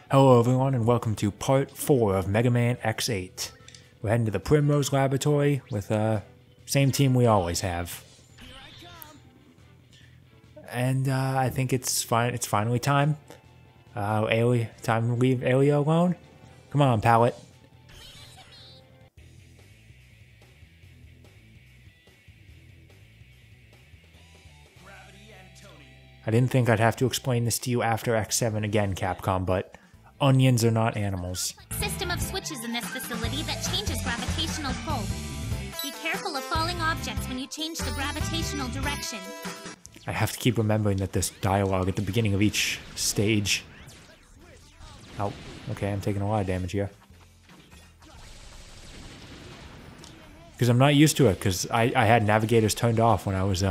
Hello everyone and welcome to part 4 of Mega Man X8. We're heading to the Primrose Laboratory with same team we always have. And I think it's finally time. Time to leave Aelia alone. Come on, Pallet. I didn't think I'd have to explain this to you after X7 again, Capcom, but onions are not animals. System of switches in this facility that changes gravitational pull. Be careful of falling objects when you change the gravitational direction. I have to keep remembering that this dialogue at the beginning of each stage. Oh, okay, I'm taking a lot of damage here. Because I'm not used to it, because I had navigators turned off when I was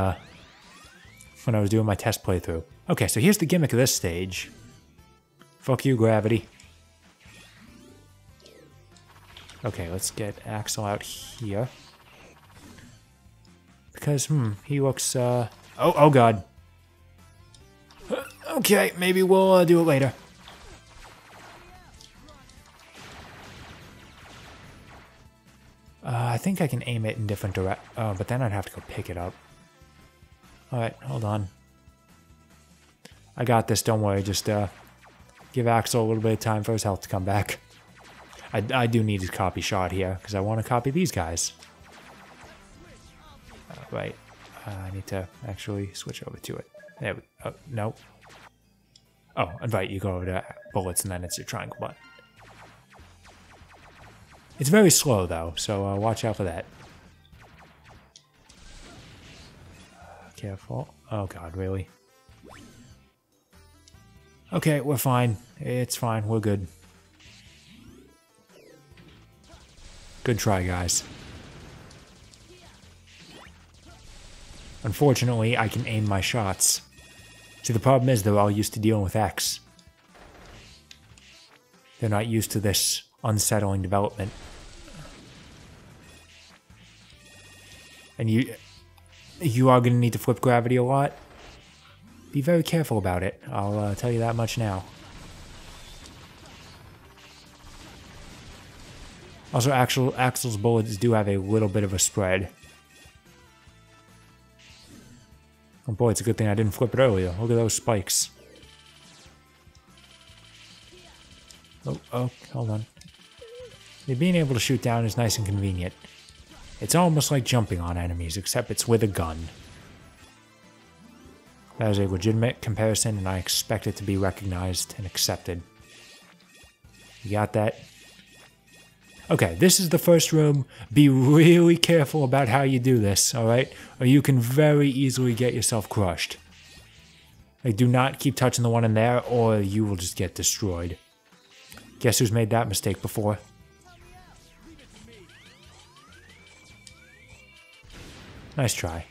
doing my test playthrough. Okay, so here's the gimmick of this stage. Fuck you, gravity. Okay, let's get Axel out here. Because, he looks, Oh god. Okay, maybe we'll do it later. I think I can aim it in different directions. Oh, but then I'd have to go pick it up. Alright, hold on. I got this, don't worry. Just, give Axel a little bit of time for his health to come back. I do need his copy shot here, because I want to copy these guys. Right. I need to actually switch over to it. There we go. No. Oh, and right, you go over to bullets, and then it's your triangle button. It's very slow, though, so watch out for that. Careful. Oh god, really? Okay, we're fine. It's fine. We're good. Good try, guys. Unfortunately, I can aim my shots. See, the problem is they're all used to dealing with X. They're not used to this unsettling development. And you are going to need to flip gravity a lot. Be very careful about it. I'll tell you that much now. Also, Axel's bullets do have a little bit of a spread. Oh boy, it's a good thing I didn't flip it earlier. Look at those spikes. Oh, hold on. Being able to shoot down is nice and convenient. It's almost like jumping on enemies, except it's with a gun. That is a legitimate comparison, and I expect it to be recognized and accepted. You got that? Okay, this is the first room. Be really careful about how you do this, alright? Or you can very easily get yourself crushed. Like, do not keep touching the one in there, or you will just get destroyed. Guess who's made that mistake before? Nice try.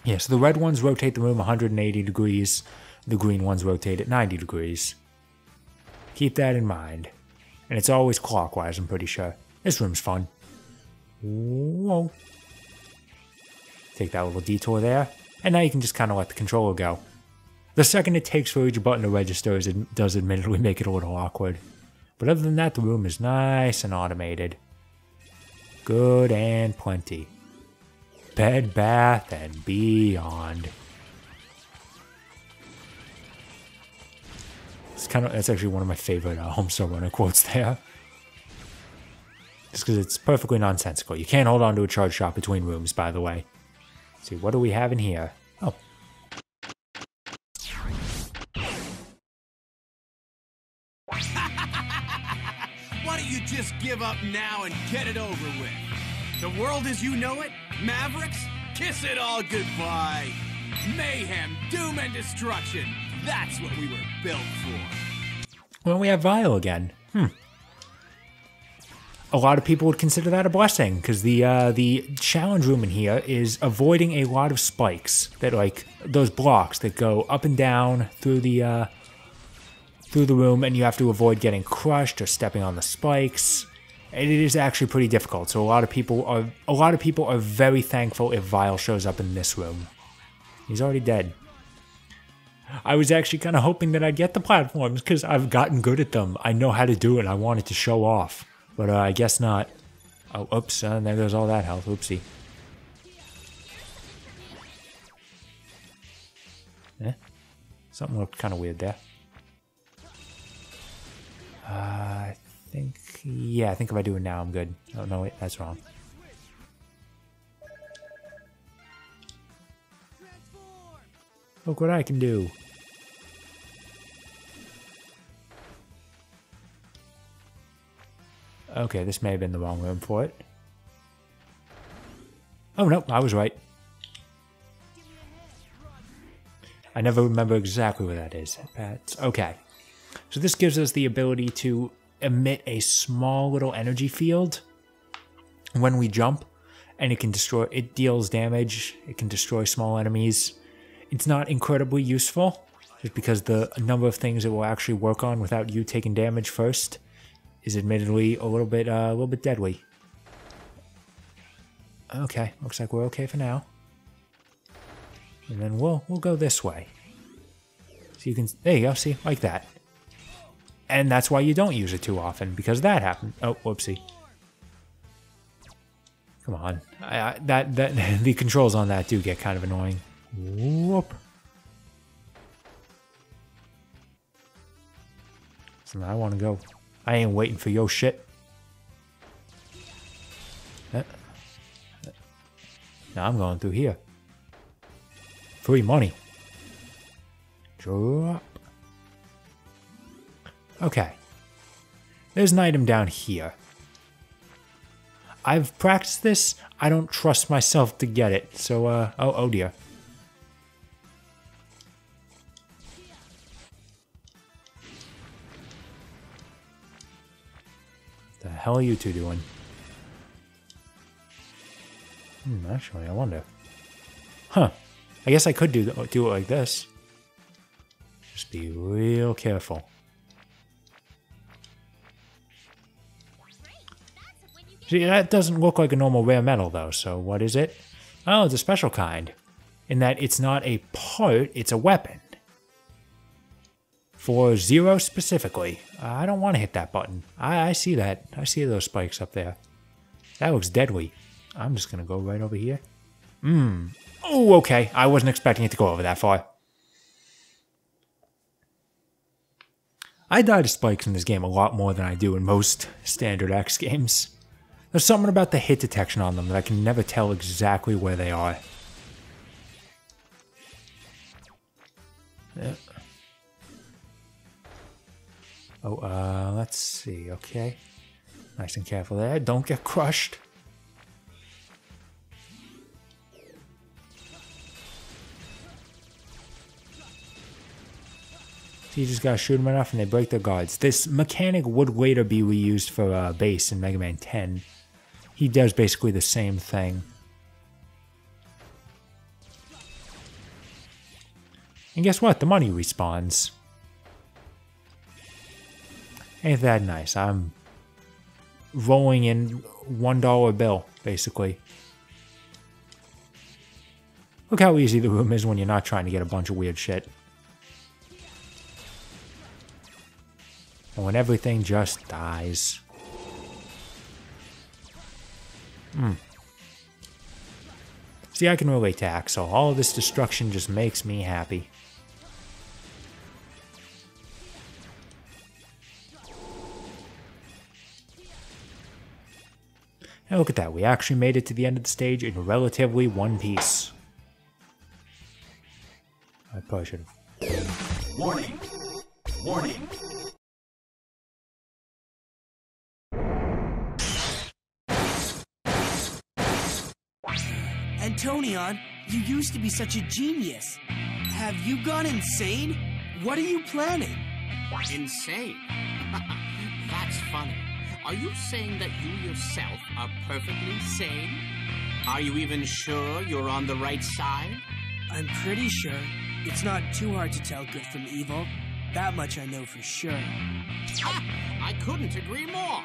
Yeah, so the red ones rotate the room 180 degrees. The green ones rotate at 90 degrees. Keep that in mind. And it's always clockwise, I'm pretty sure. This room's fun. Whoa. Take that little detour there. And now you can just kind of let the controller go. The second it takes for each button to register, it does admittedly make it a little awkward. But other than that, the room is nice and automated. Good and plenty. Bed, Bath, and Beyond. That's actually one of my favorite Homestar Runner quotes there. Just because it's perfectly nonsensical. You can't hold on to a charge shot between rooms, by the way. Let's see, what do we have in here? Oh. Why don't you just give up now and get it over with? The world as you know it? Mavericks? Kiss it all goodbye. Mayhem, doom, and destruction. That's what we were built for. Well, we have Vile again. A lot of people would consider that a blessing, because the challenge room in here is avoiding a lot of spikes that, like, those blocks that go up and down through the room, and you have to avoid getting crushed or stepping on the spikes. And it is actually pretty difficult. So a lot of people are very thankful if Vile shows up in this room. He's already dead. I was actually kind of hoping that I'd get the platforms because I've gotten good at them. I know how to do it. I wanted to show off. But I guess not. Oh, oops. There goes all that health. Oopsie. Something looked kind of weird there. I think... Yeah, I think if I do it now, I'm good. Oh, no, wait. That's wrong. Look what I can do. Okay, this may have been the wrong room for it. Oh, no, I was right. I never remember exactly where that is. Okay. So this gives us the ability to emit a small little energy field when we jump, and it deals damage. It can destroy small enemies. It's not incredibly useful, just because the number of things it will actually work on without you taking damage first is admittedly a little bit deadly. Okay, looks like we're okay for now. And then we'll go this way. So you can, there you go, see, like that. And that's why you don't use it too often, because that happened. Oh, whoopsie. Come on. The controls on that do get kind of annoying. Whoop. So I want to go. I ain't waiting for your shit. Now I'm going through here. Free money. Drop. Okay. There's an item down here. I've practiced this. I don't trust myself to get it. So, oh dear. The hell are you two doing? Actually, I wonder. Huh. I guess I could do it like this. Just be real careful. See, that doesn't look like a normal rare metal, though, so what is it? Oh, it's a special kind. In that it's not a part, it's a weapon. For Zero specifically. I don't want to hit that button. I see that. I see those spikes up there. That looks deadly. I'm just going to go right over here. Oh, okay. I wasn't expecting it to go over that far. I die to spikes in this game a lot more than I do in most standard X games. There's something about the hit detection on them that I can never tell exactly where they are. Yeah. Oh, let's see. Okay. Nice and careful there. Don't get crushed. So you just gotta shoot them enough and they break their guards. This mechanic would later be reused for Base in Mega Man 10. He does basically the same thing. And guess what? The money respawns. Ain't that nice? I'm rolling in $1 bill, basically. Look how easy the room is when you're not trying to get a bunch of weird shit. And when everything just dies. See, I can relate to Axel. All of this destruction just makes me happy. And look at that, we actually made it to the end of the stage in relatively one piece. I probably should have. Warning! Warning! Antonion, you used to be such a genius. Have you gone insane? What are you planning? Insane? That's funny. Are you saying that you yourself are perfectly sane? Are you even sure you're on the right side? I'm pretty sure. It's not too hard to tell good from evil. That much I know for sure. I couldn't agree more.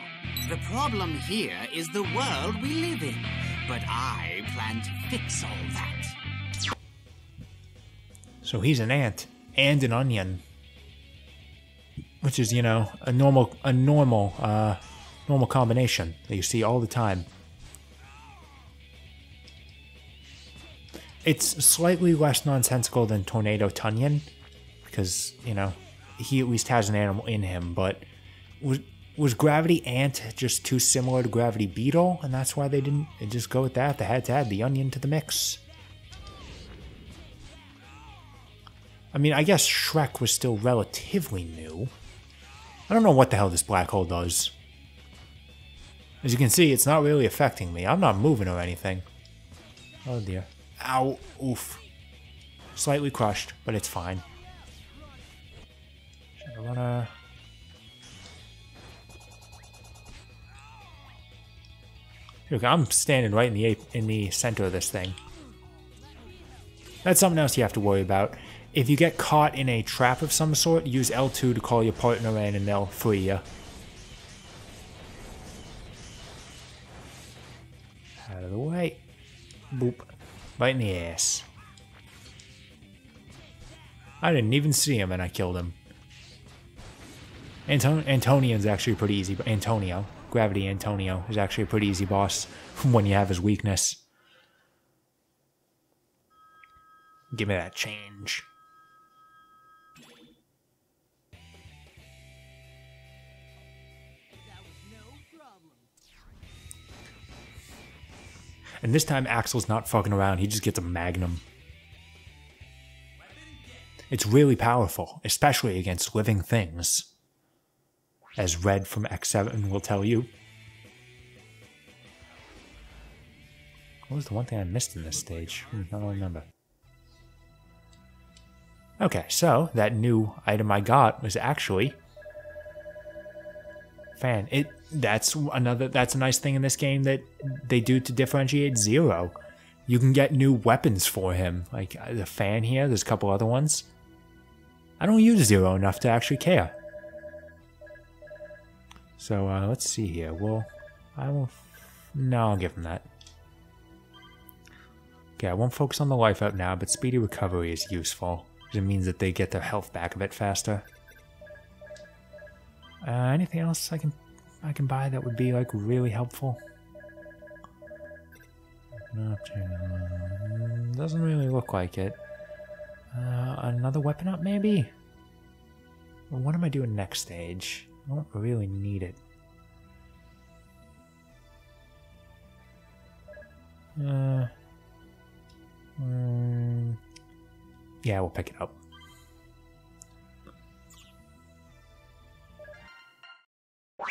The problem here is the world we live in. But I plan to fix all that. So he's an ant. and an onion, which is, you know, a normal combination that you see all the time. It's slightly less nonsensical than Tornado Tunyon, because, you know, he at least has an animal in him, but was Gravity Ant just too similar to Gravity Beetle, and that's why they didn't just go with that? They had to add the onion to the mix. I mean, I guess Shrek was still relatively new. I don't know what the hell this black hole does. As you can see, it's not really affecting me. I'm not moving or anything. Oh dear. Ow. Oof. Slightly crushed, but it's fine. I wanna... Look, I'm standing right in the center of this thing. That's something else you have to worry about. If you get caught in a trap of some sort, use L2 to call your partner in and they'll free you. Out of the way. Boop. Right in the ass. I didn't even see him and I killed him. Antonion's actually pretty easy, but Antonio. Gravity Antonio is actually a pretty easy boss when you have his weakness. Give me that change. And this time Axel's not fucking around, he just gets a magnum. It's really powerful, especially against living things. As Red from X7 will tell you. What was the one thing I missed in this stage? I don't remember. Okay, so that new item I got was actually fan. That's a nice thing in this game that they do to differentiate Zero. You can get new weapons for him, like the fan here. There's a couple other ones. I don't use Zero enough to actually care. So let's see here. No, I'll give him that. Okay, I won't focus on the life up now, but speedy recovery is useful. It means that they get their health back a bit faster. Anything else I can buy that would be like really helpful? Doesn't really look like it. Another weapon up maybe? Well, what am I doing next stage? I don't really need it. Yeah, we'll pick it up.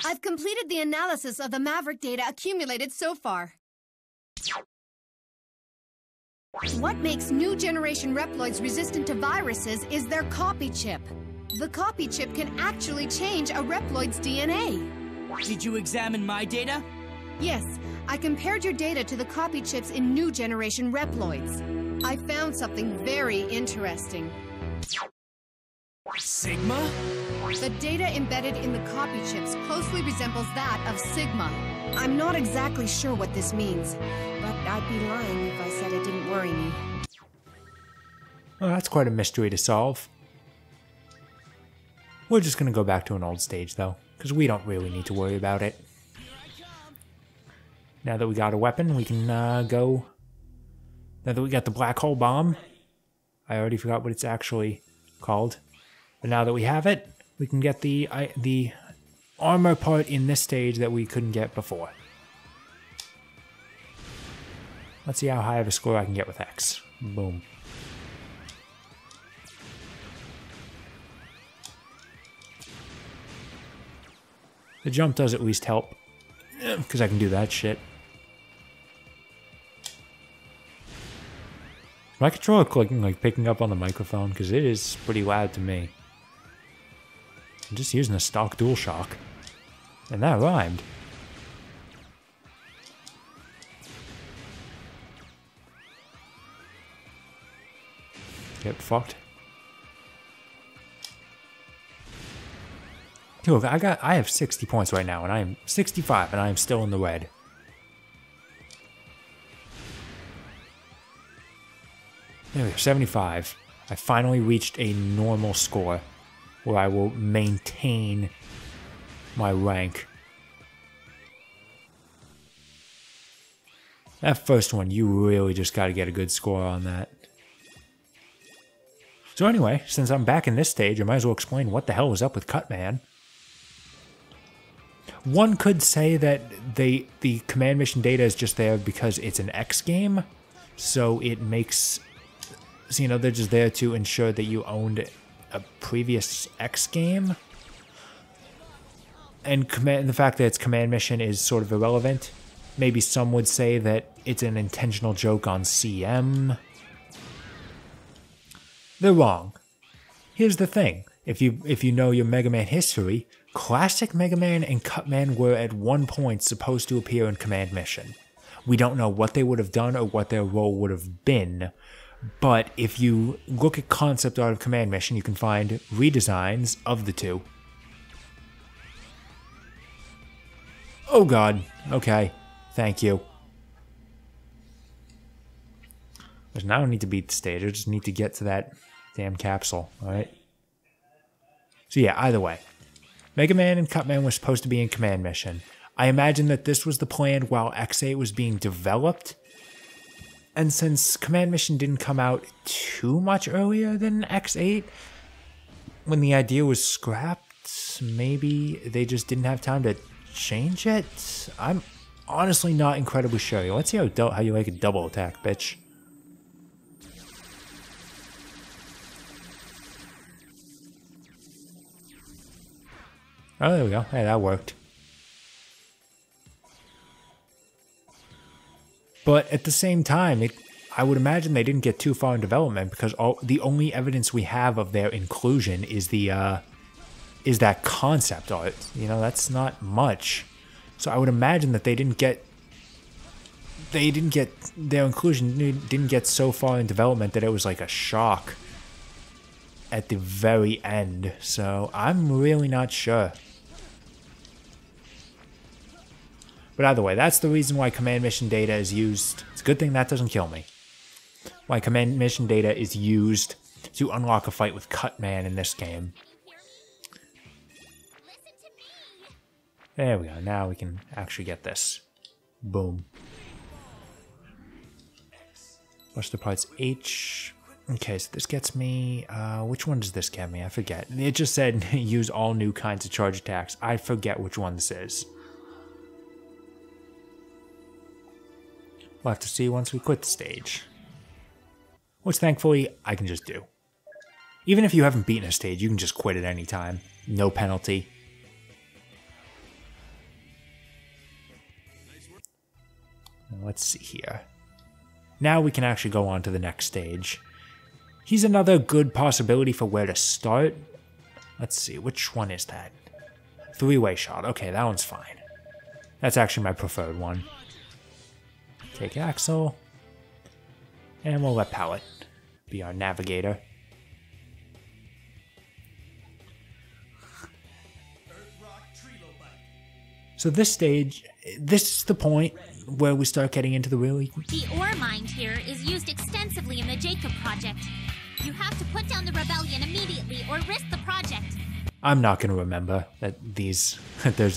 I've completed the analysis of the Maverick data accumulated so far. What makes new generation Reploids resistant to viruses is their copy chip. The copy chip can actually change a Reploid's DNA. Did you examine my data? Yes, I compared your data to the copy chips in new generation Reploids. I found something very interesting. Sigma? The data embedded in the copy chips closely resembles that of Sigma. I'm not exactly sure what this means, but I'd be lying if I said it didn't worry me. Well, that's quite a mystery to solve. We're just gonna go back to an old stage though, because we don't really need to worry about it. Now that we got a weapon, we can go... Now that we got the black hole bomb, I already forgot what it's actually called. But now that we have it, we can get the armor part in this stage that we couldn't get before. Let's see how high of a score I can get with X. Boom. The jump does at least help, because I can do that shit. My controller clicking, like picking up on the microphone, because it is pretty loud to me. I'm just using a stock DualShock. And that rhymed. Get fucked. Look, I have 60 points right now, and I am 65, and I am still in the red. There we go, 75. I finally reached a normal score where I will maintain my rank. That first one, you really just got to get a good score on that. So anyway, since I'm back in this stage, I might as well explain what the hell was up with Cutman. One could say that the command mission data is just there because it's an X game, so it makes, so, you know, they're just there to ensure that you owned a previous X game. And the fact that it's command mission is sort of irrelevant. Maybe some would say that it's an intentional joke on CM. They're wrong. Here's the thing. If you know your Mega Man history, classic Mega Man and Cutman were at one point supposed to appear in Command Mission. We don't know what they would have done or what their role would have been, but if you look at concept art of Command Mission, you can find redesigns of the two. Oh god, okay, thank you. But now I don't need to beat the stage, I just need to get to that damn capsule, alright? So yeah, either way. Mega Man and Cutman were supposed to be in Command Mission. I imagine that this was the plan while X8 was being developed. And since Command Mission didn't come out too much earlier than X8, when the idea was scrapped, maybe they just didn't have time to change it? I'm honestly not incredibly sure. Let's see how you like a double attack, bitch. Oh, there we go. Hey, that worked. But at the same time, I would imagine they didn't get too far in development because the only evidence we have of their inclusion is is that concept art. You know, that's not much. So I would imagine that their inclusion didn't get so far in development that it was like a shock at the very end. So I'm really not sure. But either way, that's the reason why command mission data is used. It's a good thing that doesn't kill me. Why command mission data is used to unlock a fight with Cutman in this game. There we go. Now we can actually get this. Boom. What's the parts? H. Okay, so this gets me... which one does this get me? I forget. It just said use all new kinds of charge attacks. I forget which one this is. We'll have to see once we quit the stage. Which thankfully, I can just do. Even if you haven't beaten a stage, you can just quit at any time. No penalty. Let's see here. Now we can actually go on to the next stage. He's another good possibility for where to start. Let's see, which one is that? Three-way shot. Okay, that one's fine. That's actually my preferred one. Take Axel. And we'll let Pallet be our navigator. So this stage, this is the point where we start getting into the really... The ore mined here is used extensively in the Jakob Project. You have to put down the rebellion immediately or risk the project. I'm not going to remember that there's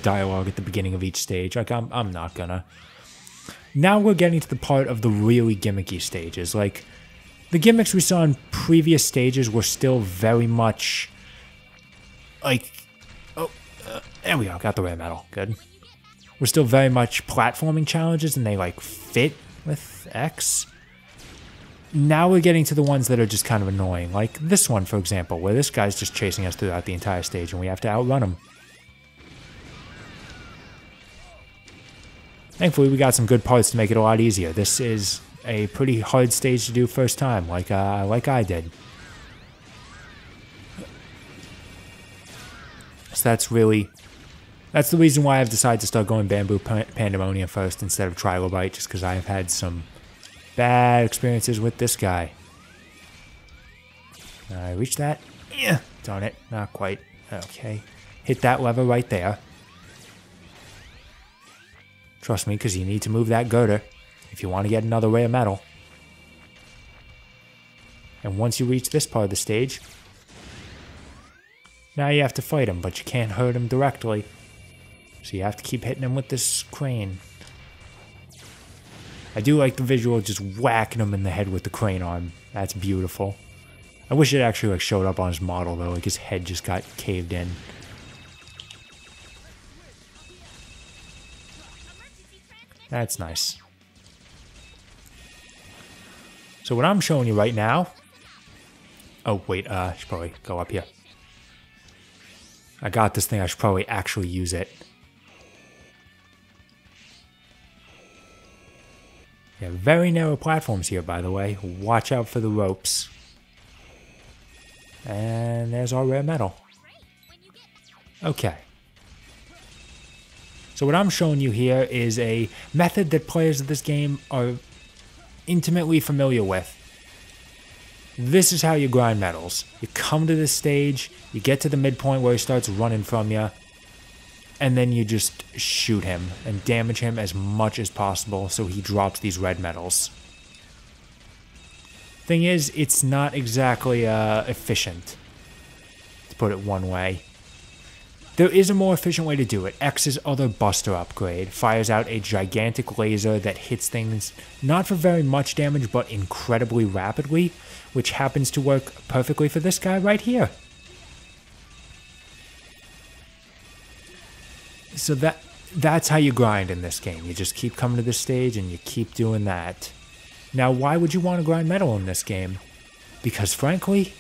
dialogue at the beginning of each stage. Like, I'm not gonna. Now we're getting to the part of the really gimmicky stages. Like, the gimmicks we saw in previous stages were still very much... Like... Oh, there we go. Got the rare medal. Good. We're still very much platforming challenges, and they, like, fit with X. Now we're getting to the ones that are just kind of annoying. Like this one, for example, where this guy's just chasing us throughout the entire stage, and we have to outrun him. Thankfully, we got some good parts to make it a lot easier. This is a pretty hard stage to do first time, like I did. So that's the reason why I've decided to start going Bamboo Pandemonium first instead of Trilobite, just because I have had some bad experiences with this guy. I reached that? Yeah, darn it, not quite. Okay, hit that lever right there. Trust me, because you need to move that girder if you want to get another rare medal. And once you reach this part of the stage, now you have to fight him, but you can't hurt him directly. So you have to keep hitting him with this crane. I do like the visual of just whacking him in the head with the crane arm. That's beautiful. I wish it actually like showed up on his model though, like his head just got caved in. That's nice. So what I'm showing you right now... Oh wait, I should probably go up here. I got this thing, I should probably actually use it. Yeah, very narrow platforms here, by the way. Watch out for the ropes. And there's our rare metal. Okay. So what I'm showing you here is a method that players of this game are intimately familiar with. This is how you grind metals. You come to this stage, you get to the midpoint where he starts running from you, and then you just shoot him and damage him as much as possible so he drops these red metals. Thing is, it's not exactly efficient, to put it one way. There is a more efficient way to do it. X's other Buster upgrade fires out a gigantic laser that hits things not for very much damage but incredibly rapidly, which happens to work perfectly for this guy right here. So that's how you grind in this game. You just keep coming to this stage and you keep doing that. Now, why would you want to grind metal in this game? Because frankly,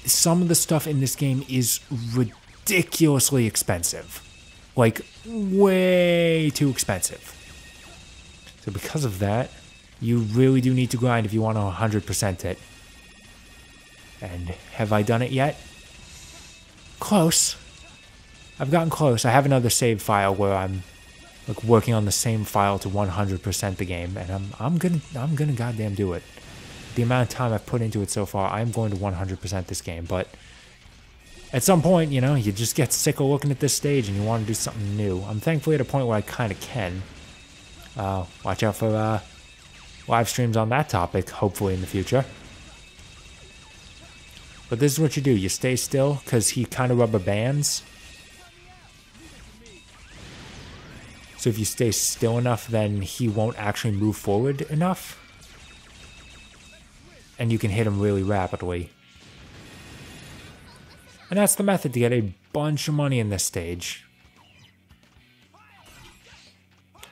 some of the stuff in this game is ridiculously expensive. Like, way too expensive. So because of that, you really do need to grind if you want to 100% it. And have I done it yet? Close. I've gotten close. I have another save file where I'm like working on the same file to 100% the game, and I'm gonna goddamn do it. The amount of time I've put into it so far, I'm going to 100% this game. But at some point, you know, you just get sick of looking at this stage and you want to do something new. I'm thankfully at a point where I kind of can. Watch out for live streams on that topic, hopefully in the future. But this is what you do. You stay still because he kind of rubber bands. So if you stay still enough, then he won't actually move forward enough. And you can hit him really rapidly. And that's the method to get a bunch of money in this stage.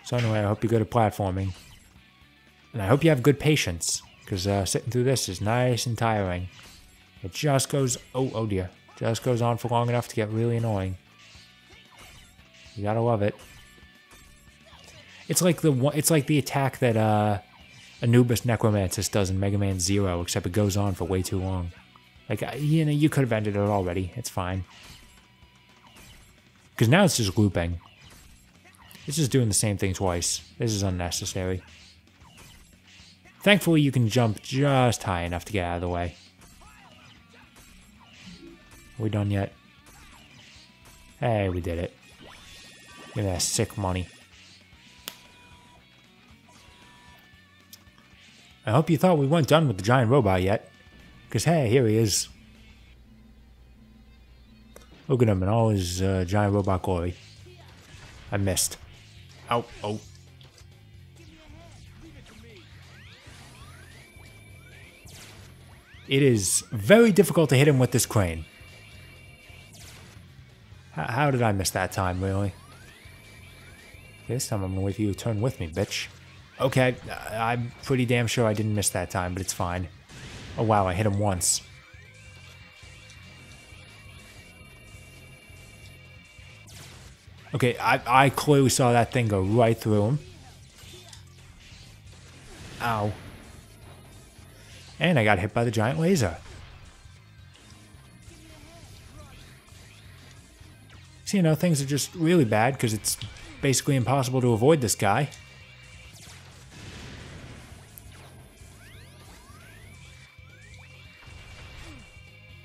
So anyway, I hope you're good at platforming. And I hope you have good patience, because sitting through this is nice and tiring. It just goes, oh dear, just goes on for long enough to get really annoying. You gotta love it. It's like the attack that Anubis Necromantis does in Mega Man Zero, except it goes on for way too long. Like, you know, you could have ended it already. It's fine. Because now it's just looping. It's just doing the same thing twice. This is unnecessary. Thankfully, you can jump just high enough to get out of the way. Are we done yet? Hey, we did it. Give me that sick money. I hope you thought we weren't done with the giant robot yet. Because, hey, here he is. Look at him in all his giant robot glory. I missed. Ow, oh. It is very difficult to hit him with this crane. How did I miss that time, really? This time I'm gonna wait for you to turn with me, bitch. Okay, I'm pretty damn sure I didn't miss that time, but it's fine. Oh wow, I hit him once. Okay, I clearly saw that thing go right through him. Ow. And I got hit by the giant laser. So, you know, things are just really bad because it's basically impossible to avoid this guy.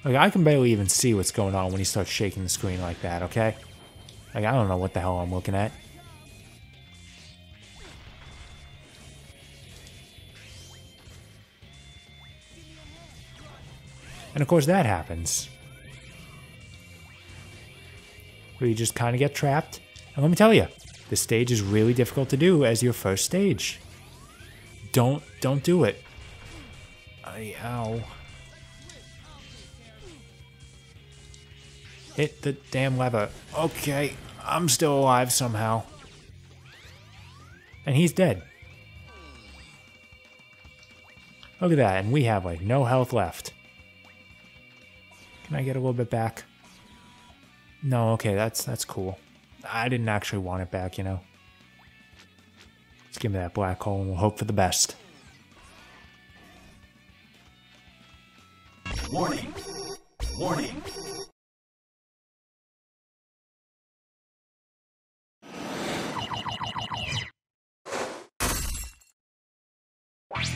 Like, I can barely even see what's going on when he starts shaking the screen like that, okay? Like, I don't know what the hell I'm looking at. And of course that happens. Where you just kind of get trapped. And let me tell you, this stage is really difficult to do as your first stage. Don't do it. Ow. Hit the damn lever. Okay, I'm still alive somehow. And he's dead. Look at that, and we have like no health left. Can I get a little bit back? No, okay, that's cool. I didn't actually want it back, you know. Let's give me that black hole and we'll hope for the best. Warning! Warning!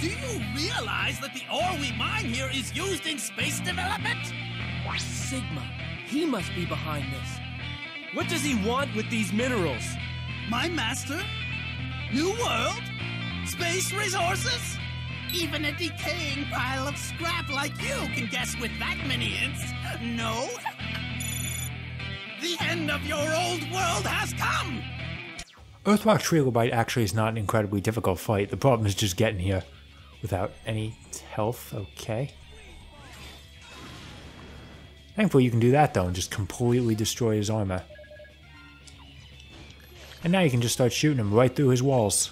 Do you realize that the ore we mine here is used in space development? Sigma. He must be behind this. What does he want with these minerals? My master? New world? Space resources? Even a decaying pile of scrap like you can guess with that many hints. No? The end of your old world has come! Earthrock Trilobite actually is not an incredibly difficult fight. The problem is just getting here without any health. Okay. Thankfully you can do that though and just completely destroy his armor. And now you can just start shooting him right through his walls.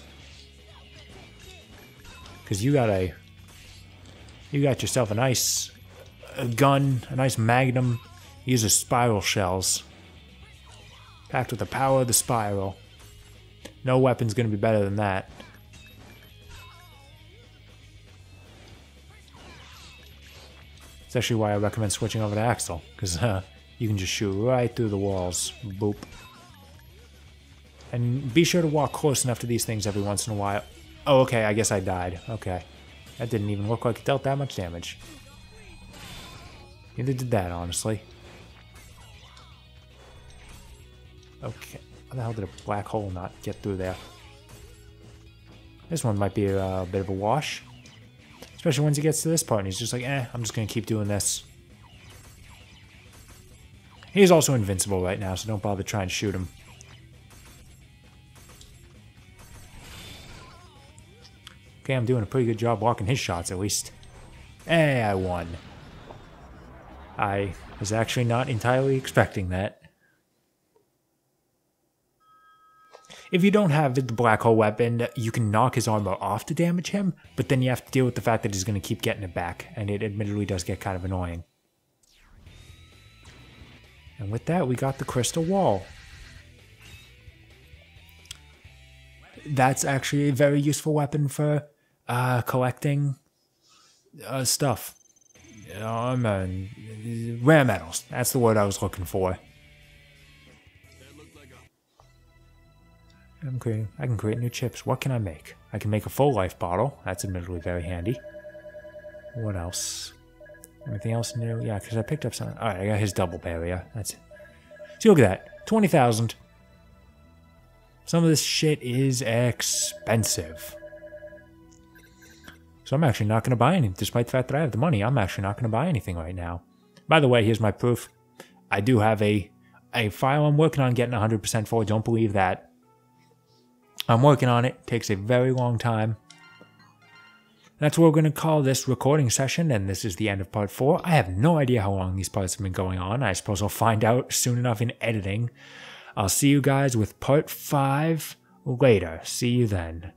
Because you got yourself a nice gun, a nice magnum. He uses spiral shells. Packed with the power of the spiral. No weapon's gonna be better than that. It's actually why I recommend switching over to Axel, because you can just shoot right through the walls. Boop. And be sure to walk close enough to these things every once in a while. Oh, okay, I guess I died. Okay. That didn't even look like it dealt that much damage. Neither did that, honestly. Okay. How the hell did a black hole not get through there? This one might be a bit of a wash. Especially once he gets to this part and he's just like, I'm just going to keep doing this. He's also invincible right now, so don't bother trying to shoot him. Okay, I'm doing a pretty good job blocking his shots at least. Hey, I won. I was actually not entirely expecting that. If you don't have the black hole weapon, you can knock his armor off to damage him, but then you have to deal with the fact that he's going to keep getting it back, and it admittedly does get kind of annoying. And with that, we got the crystal wall. That's actually a very useful weapon for collecting stuff. Rare metals. That's the word I was looking for. I can create new chips. What can I make? I can make a full life bottle. That's admittedly very handy. What else? Anything else new? Yeah, because I picked up some. Alright, I got his double barrier. That's it. See, look at that. 20,000. Some of this shit is expensive. So I'm actually not going to buy anything. Despite the fact that I have the money, I'm actually not going to buy anything right now. By the way, here's my proof. I do have a file I'm working on getting 100% for. Don't believe that. I'm working on it. Takes a very long time. That's what we're going to call this recording session, and this is the end of part 4. I have no idea how long these parts have been going on. I suppose I'll find out soon enough in editing. I'll see you guys with part 5 later. See you then.